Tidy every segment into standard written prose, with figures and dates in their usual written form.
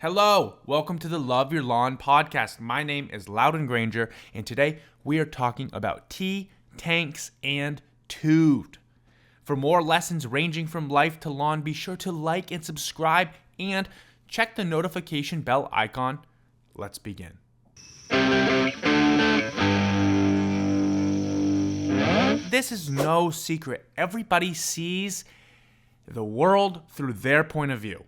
Hello, welcome to the Love Your Lawn podcast. My name is Loudon Granger, and today we are talking about tea, tanks, and toot. For more lessons ranging from life to lawn, be sure to like and subscribe and check the notification bell icon. Let's begin. This is no secret. Everybody sees the world through their point of view,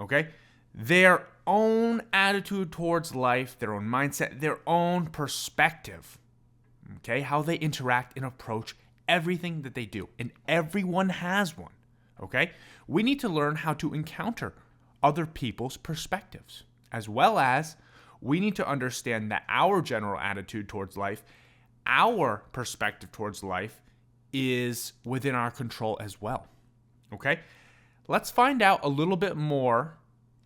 okay? Their own attitude towards life, their own mindset, their own perspective, okay? How they interact and approach everything that they do. And everyone has one, okay? We need to learn how to encounter other people's perspectives, as well as we need to understand that our general attitude towards life, our perspective towards life is within our control as well, okay? Let's find out a little bit more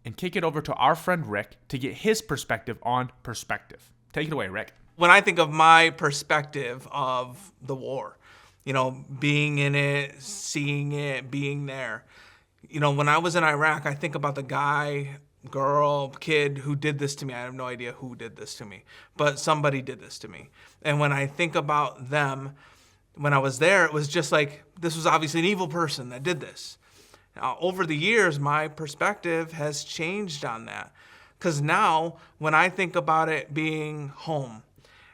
and kick it over to our friend Rick to get his perspective on perspective. Take it away, Rick. When I think of my perspective of the war, being in it, seeing it, being there, when I was in Iraq, I think about the guy, girl, kid who did this to me. I have no idea who did this to me, but somebody did this to me. And when I think about them, when I was there, it was just like, this was obviously an evil person that did this. Now, over the years, my perspective has changed on that. Because now, when I think about it being home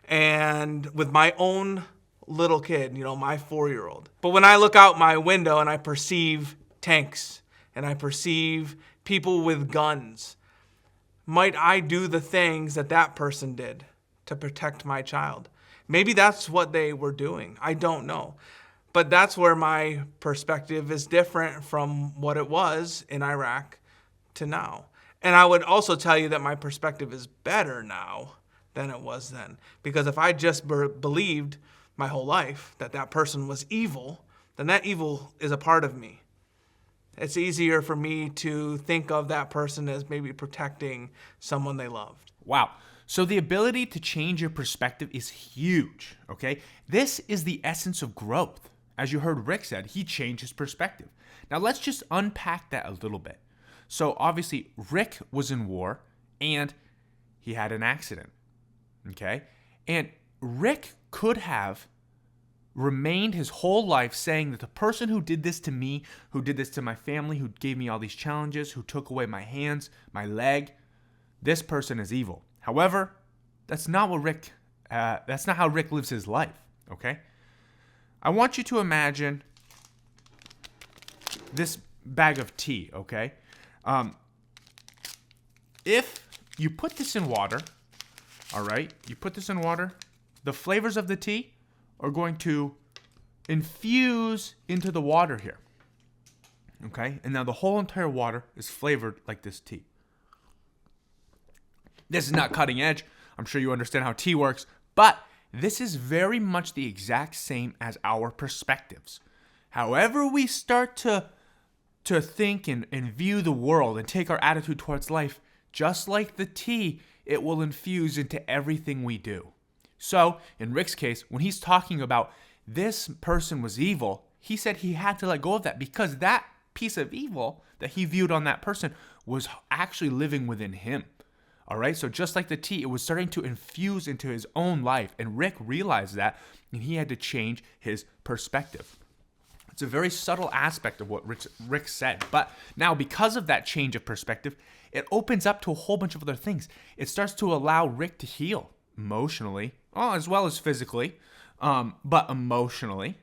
and with my own little kid, my 4-year-old. But when I look out my window and I perceive tanks and I perceive people with guns, might I do the things that that person did to protect my child? Maybe that's what they were doing. I don't know. But that's where my perspective is different from what it was in Iraq to now. And I would also tell you that my perspective is better now than it was then. Because if I just believed my whole life that that person was evil, then that evil is a part of me. It's easier for me to think of that person as maybe protecting someone they loved. Wow. So the ability to change your perspective is huge, okay? This is the essence of growth. As you heard Rick said, he changed his perspective. Now let's just unpack that a little bit. So obviously Rick was in war and he had an accident, okay? And Rick could have remained his whole life saying that the person who did this to me, who did this to my family, who gave me all these challenges, who took away my hands, my leg, this person is evil. However, that's not how Rick lives his life, okay? I want you to imagine this bag of tea, okay? If you put this in water, all right? You put this in water, the flavors of the tea are going to infuse into the water here, okay? And now the whole entire water is flavored like this tea. This is not cutting edge. I'm sure you understand how tea works, but this is very much the exact same as our perspectives. However we start to think and view the world and take our attitude towards life, just like the tea, it will infuse into everything we do. So, in Rick's case, when he's talking about this person was evil, he said he had to let go of that because that piece of evil that he viewed on that person was actually living within him. All right, so just like the tea, it was starting to infuse into his own life, and Rick realized that, and he had to change his perspective. It's a very subtle aspect of what Rick said, but now because of that change of perspective, it opens up to a whole bunch of other things. It starts to allow Rick to heal emotionally, as well as physically, but emotionally,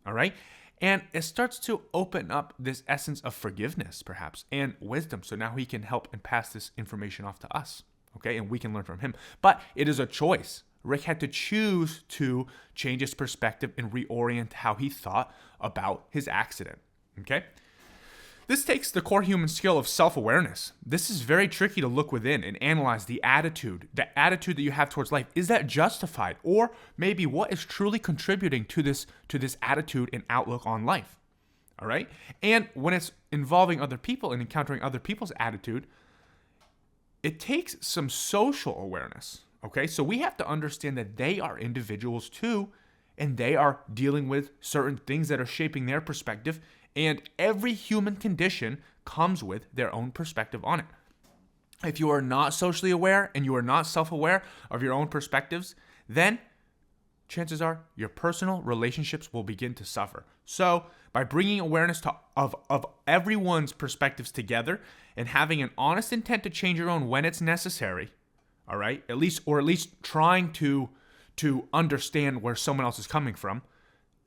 all right? And it starts to open up this essence of forgiveness, perhaps, and wisdom. So now he can help and pass this information off to us, okay? And we can learn from him. But it is a choice. Rick had to choose to change his perspective and reorient how he thought about his accident, okay? This takes the core human skill of self-awareness. This is very tricky to look within and analyze the attitude that you have towards life. Is that justified? Or maybe what is truly contributing to this attitude and outlook on life? All right? And when it's involving other people and encountering other people's attitude, it takes some social awareness. Okay? So we have to understand that they are individuals too, and they are dealing with certain things that are shaping their perspective. And every human condition comes with their own perspective on it. if you are not socially aware and you are not self-aware of your own perspectives, then chances are your personal relationships will begin to suffer. So by bringing awareness of everyone's perspectives together and having an honest intent to change your own when it's necessary, all right, at least trying to understand where someone else is coming from,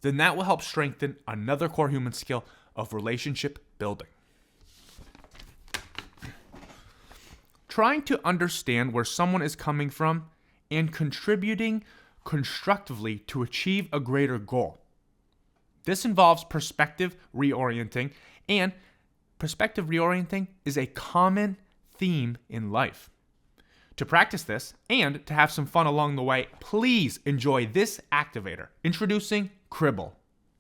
then that will help strengthen another core human skill of relationship building. Trying to understand where someone is coming from and contributing constructively to achieve a greater goal. This involves perspective reorienting, and perspective reorienting is a common theme in life. To practice this and to have some fun along the way, please enjoy this activator. Introducing Cribble.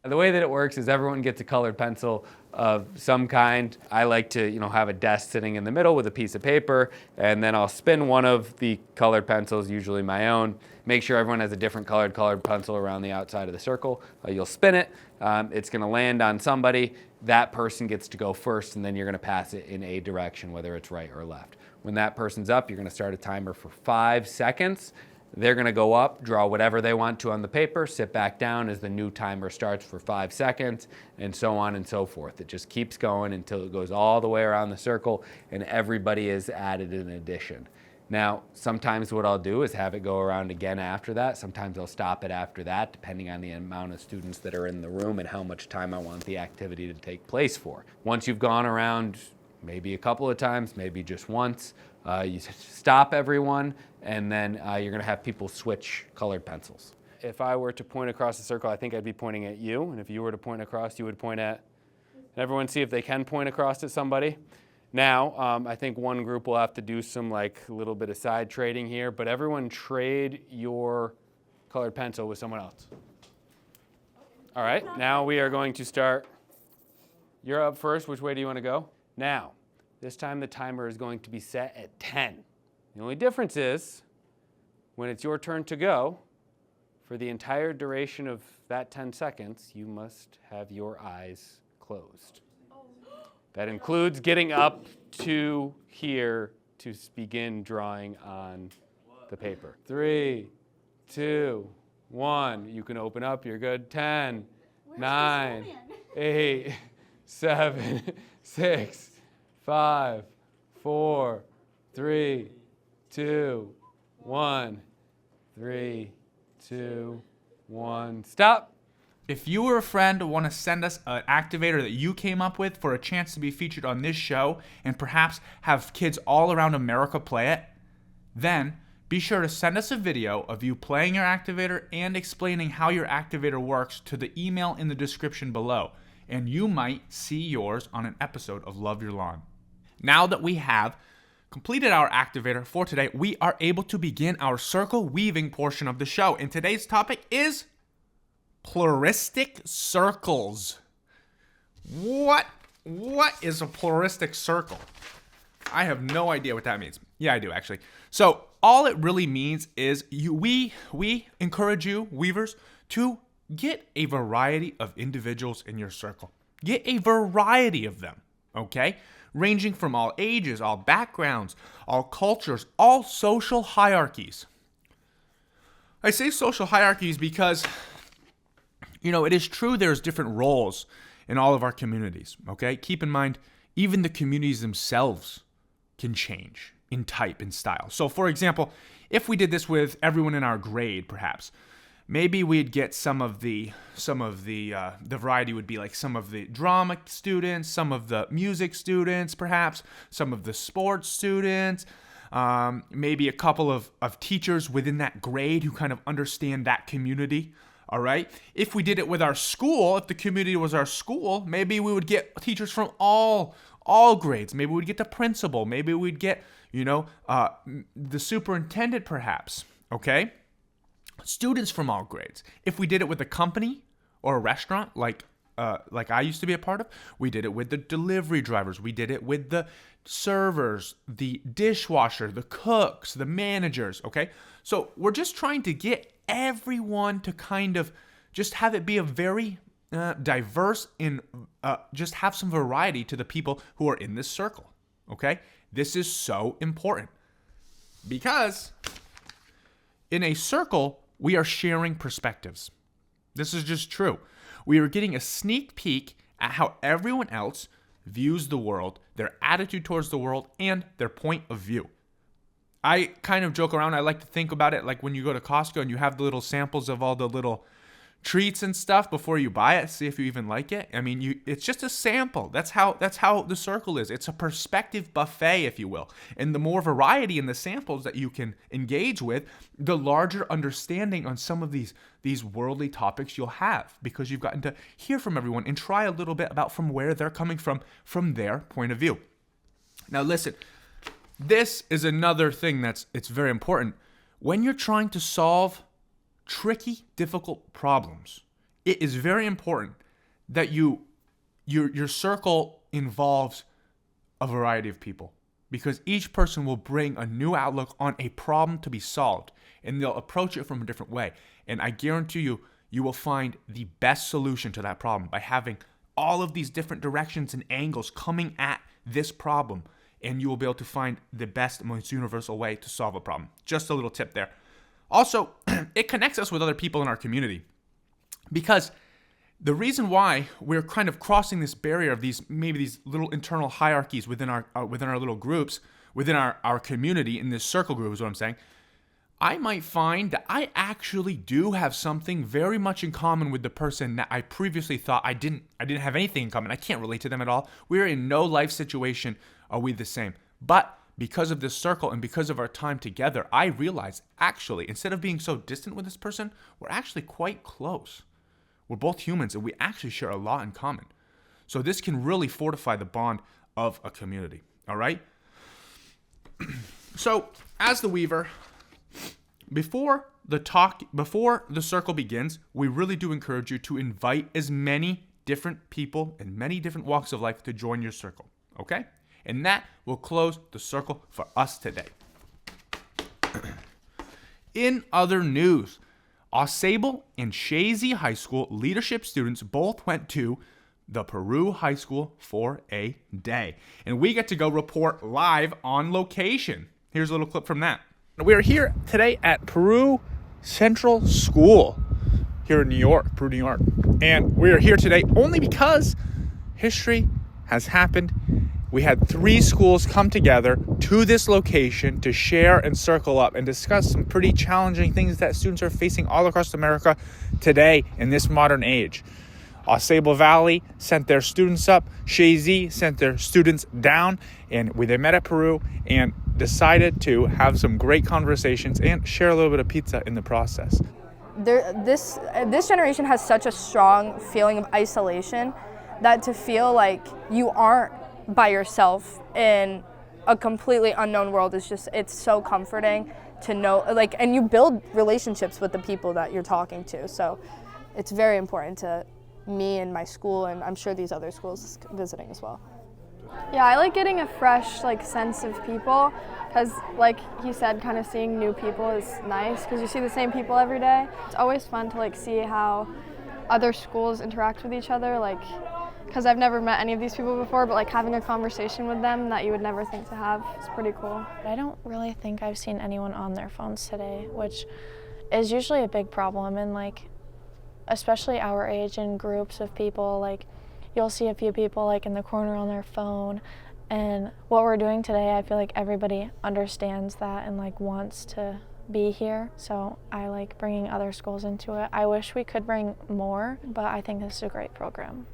The way that it works is everyone gets a colored pencil of some kind. I like to, have a desk sitting in the middle with a piece of paper, and then I'll spin one of the colored pencils, usually my own. Make sure everyone has a different colored pencil around the outside of the circle. You'll spin it. It's going to land on somebody. That person gets to go first, and then you're going to pass it in a direction, whether it's right or left. When that person's up, you're going to start a timer for 5 seconds. They're going to go up, draw whatever they want to on the paper, sit back down as the new timer starts for 5 seconds, and so on and so forth. It just keeps going until it goes all the way around the circle and everybody is added an addition. Now, sometimes what I'll do is have it go around again after that. Sometimes I'll stop it after that, depending on the amount of students that are in the room and how much time I want the activity to take place for. Once you've gone around maybe a couple of times, maybe just once, you stop everyone, and then you're going to have people switch colored pencils. If I were to point across the circle, I think I'd be pointing at you, and if you were to point across, you would point at everyone. See if they can point across at somebody. Now, I think one group will have to do some a little bit of side trading here, but everyone trade your colored pencil with someone else. All right, now we are going to start. You're up first. Which way do you want to go? Now, this time the timer is going to be set at 10. The only difference is when it's your turn to go, for the entire duration of that 10 seconds, you must have your eyes closed. That includes getting up to here to begin drawing on the paper. 3, 2, 1. You can open up. You're good. 10, 9, 8, 7, 6, 5, 4, 3, 2, 1. 3, 2, 1. Stop. If you or a friend want to send us an activator that you came up with for a chance to be featured on this show and perhaps have kids all around America play it, then be sure to send us a video of you playing your activator and explaining how your activator works to the email in the description below, and you might see yours on an episode of Love Your Lawn. Now that we have completed our activator for today, we are able to begin our circle weaving portion of the show. And today's topic is pluralistic circles. What is a pluralistic circle? I have no idea what that means. Yeah, I do actually. So all it really means is we encourage you, weavers, to get a variety of individuals in your circle. Get a variety of them, okay? Ranging from all ages, all backgrounds, all cultures, all social hierarchies. I say social hierarchies because it is true there's different roles in all of our communities, okay? Keep in mind, even the communities themselves can change in type and style. So, for example, if we did this with everyone in our grade, perhaps, maybe we'd get some of the variety would be like some of the drama students, some of the music students, perhaps, some of the sports students, maybe a couple of teachers within that grade who kind of understand that community. All right. If we did it with our school, if the community was our school, maybe we would get teachers from all grades. Maybe we'd get the principal. Maybe we'd get, the superintendent, perhaps. Okay. Students from all grades. If we did it with a company or a restaurant, like I used to be a part of, we did it with the delivery drivers. We did it with the servers, the dishwasher, the cooks, the managers. Okay. So we're just trying to get everyone to kind of just have it be a very diverse and just have some variety to the people who are in this circle, okay? This is so important because in a circle, we are sharing perspectives. This is just true. We are getting a sneak peek at how everyone else views the world, their attitude towards the world, and their point of view. I kind of joke around. I like to think about it like when you go to Costco and you have the little samples of all the little treats and stuff before you buy it, see if you even like it. I mean, it's just a sample. That's how the circle is. It's a perspective buffet, if you will. And the more variety in the samples that you can engage with, the larger understanding on some of these worldly topics you'll have, because you've gotten to hear from everyone and try a little bit about from where they're coming from their point of view. Now listen, this is another thing it's very important. When you're trying to solve tricky, difficult problems, it is very important that your circle involves a variety of people, because each person will bring a new outlook on a problem to be solved, and they'll approach it from a different way. And I guarantee you will find the best solution to that problem by having all of these different directions and angles coming at this problem, and you will be able to find the best, most universal way to solve a problem. Just a little tip there. Also, it connects us with other people in our community, because the reason why we're kind of crossing this barrier of these little internal hierarchies within our little groups, within our community, in this circle group is what I'm saying, I might find that I actually do have something very much in common with the person that I previously thought I didn't have anything in common. I can't relate to them at all. We're in no life situation are we the same. But because of this circle and because of our time together, I realized actually, instead of being so distant with this person, we're actually quite close. We're both humans and we actually share a lot in common. So this can really fortify the bond of a community. All right? So as the weaver, before the circle begins, we really do encourage you to invite as many different people in many different walks of life to join your circle. Okay? And that will close the circle for us today. In other news, AuSable and Chazy High School leadership students both went to the Peru High School for a day. And we get to go report live on location. Here's a little clip from that. We are here today at Peru Central School here in New York, Peru, New York. And we are here today only because history has happened. We had 3 schools come together to this location to share and circle up and discuss some pretty challenging things that students are facing all across America today in this modern age. AuSable Valley sent their students up. Chazy sent their students down. And they met at Peru and decided to have some great conversations and share a little bit of pizza in the process. This generation has such a strong feeling of isolation that to feel like you aren't by yourself in a completely unknown world it's so comforting to know, and you build relationships with the people that you're talking to. So it's very important to me and my school, and I'm sure these other schools visiting as well. Yeah, I like getting a fresh sense of people, because like he said, kind of seeing new people is nice because you see the same people every day. It's always fun to see how other schools interact with each other, because I've never met any of these people before, but having a conversation with them that you would never think to have is pretty cool. I don't really think I've seen anyone on their phones today, which is usually a big problem, and especially our age in groups of people, you'll see a few people in the corner on their phone, and what we're doing today, I feel like everybody understands that and wants to be here, so I like bringing other schools into it. I wish we could bring more, but I think this is a great program.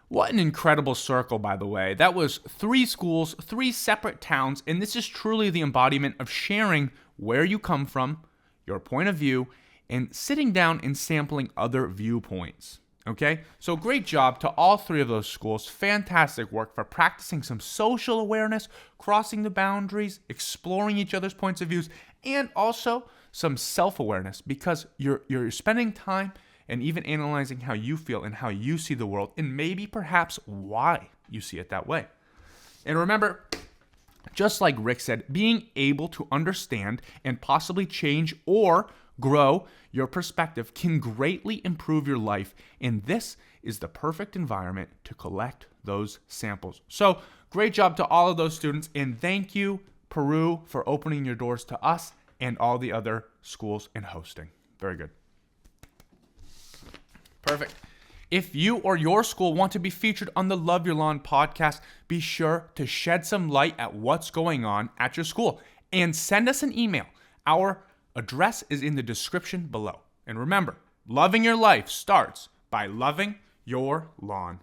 What an incredible circle, by the way. That was 3 schools, 3 separate towns, and this is truly the embodiment of sharing where you come from, your point of view, and sitting down and sampling other viewpoints. Okay? So great job to all 3 of those schools. Fantastic work for practicing some social awareness, crossing the boundaries, exploring each other's points of views, and also some self-awareness, because you're spending time and even analyzing how you feel and how you see the world, and maybe perhaps why you see it that way. And remember, just like Rick said, being able to understand and possibly change or grow your perspective can greatly improve your life, and this is the perfect environment to collect those samples. So Great job to all of those students, and thank you, Peru, for opening your doors to us and all the other schools and hosting. Very good. Perfect. If you or your school want to be featured on the Love Your Lawn podcast, be sure to shed some light at what's going on at your school and send us an email. Our address is in the description below. And remember, loving your life starts by loving your lawn.